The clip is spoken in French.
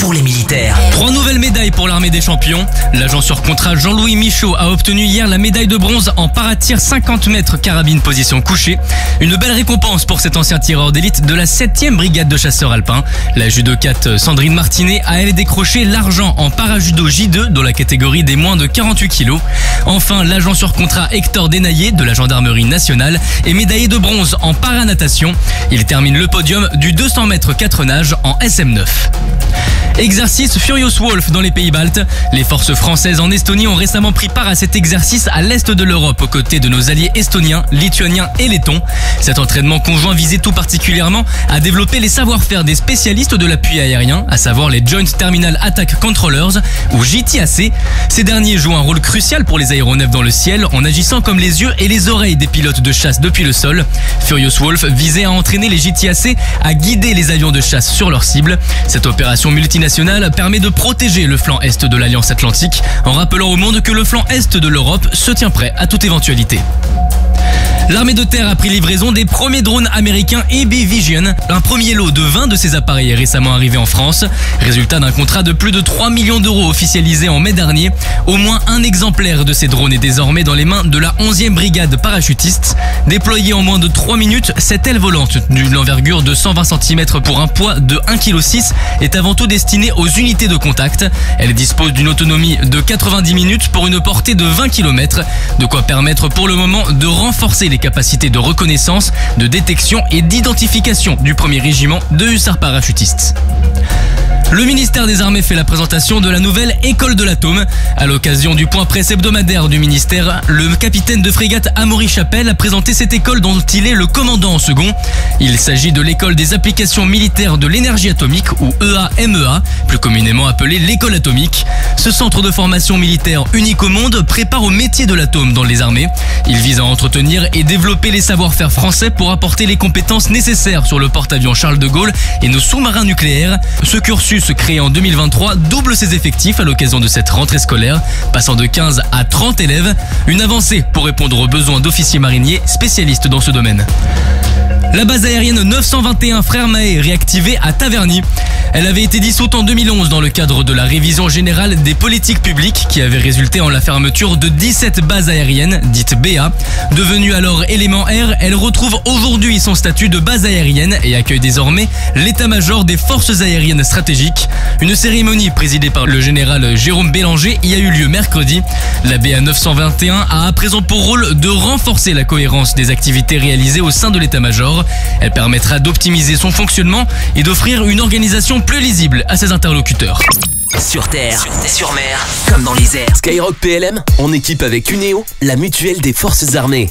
pour les militaires. 3 nouvelles médailles pour l'armée des champions. L'agent sur contrat Jean-Louis Michaud a obtenu hier la médaille de bronze en paratir 50 mètres carabine position couchée. Une belle récompense pour cet ancien tireur d'élite de la 7e brigade de chasseurs alpins. La judokate Sandrine Martinet a elle décroché l'argent en parajudo J2 dans la catégorie des moins de 48 kilos. Enfin, l'agent sur contrat Hector Denaillé de la gendarmerie nationale est médaillé de bronze en paranatation. Il termine le podium du 200 mètres 4 nages en SM9. Exercice Furious Wolf dans les pays baltes. Les forces françaises en Estonie ont récemment pris part à cet exercice à l'est de l'Europe aux côtés de nos alliés estoniens, lituaniens et lettons. Cet entraînement conjoint visait tout particulièrement à développer les savoir-faire des spécialistes de l'appui aérien, à savoir les Joint Terminal Attack Controllers ou JTAC. Ces derniers jouent un rôle crucial pour les aéronefs dans le ciel en agissant comme les yeux et les oreilles des pilotes de chasse depuis le sol. Furious Wolf visait à entraîner les JTAC à guider les avions de chasse sur leur cible. Cette opération multinationale permet de protéger le flanc est de l'Alliance Atlantique en rappelant au monde que le flanc est de l'Europe se tient prêt à toute éventualité. L'armée de terre a pris livraison des premiers drones américains EB Vision. Un premier lot de 20 de ces appareils est récemment arrivé en France. Résultat d'un contrat de plus de 3 millions d'euros officialisé en mai dernier. Au moins un exemplaire de ces drones est désormais dans les mains de la 11e brigade parachutiste. Déployée en moins de 3 minutes, cette aile volante d'une envergure de 120 cm pour un poids de 1,6 kg est avant tout destinée aux unités de contact. Elle dispose d'une autonomie de 90 minutes pour une portée de 20 km. De quoi permettre pour le moment de renforcer les capacités de reconnaissance, de détection et d'identification du 1er régiment de hussards parachutistes. Le ministère des Armées fait la présentation de la nouvelle école de l'atome. À l'occasion du point presse hebdomadaire du ministère, le capitaine de frégate Amaury Chapelle a présenté cette école dont il est le commandant en second. Il s'agit de l'école des applications militaires de l'énergie atomique ou EAMEA, plus communément appelée l'école atomique. Ce centre de formation militaire unique au monde prépare au métier de l'atome dans les armées. Il vise à entretenir et développer les savoir-faire français pour apporter les compétences nécessaires sur le porte-avions Charles de Gaulle et nos sous-marins nucléaires. Ce cursus créé en 2023 double ses effectifs à l'occasion de cette rentrée scolaire, passant de 15 à 30 élèves. Une avancée pour répondre aux besoins d'officiers mariniers spécialistes dans ce domaine. La base aérienne 921 Frères Mahé réactivée à Taverny. Elle avait été dissoute en 2011 dans le cadre de la révision générale des politiques publiques qui avait résulté en la fermeture de 17 bases aériennes, dites BA. Devenue alors élément R, elle retrouve aujourd'hui son statut de base aérienne et accueille désormais l'état-major des forces aériennes stratégiques. Une cérémonie présidée par le général Jérôme Bélanger y a eu lieu mercredi. La BA 921 a à présent pour rôle de renforcer la cohérence des activités réalisées au sein de l'état-major. Elle permettra d'optimiser son fonctionnement et d'offrir une organisation plus lisible à ses interlocuteurs. Sur terre, sur mer, comme dans les airs. Skyrock PLM, en équipe avec Uneo, la mutuelle des forces armées.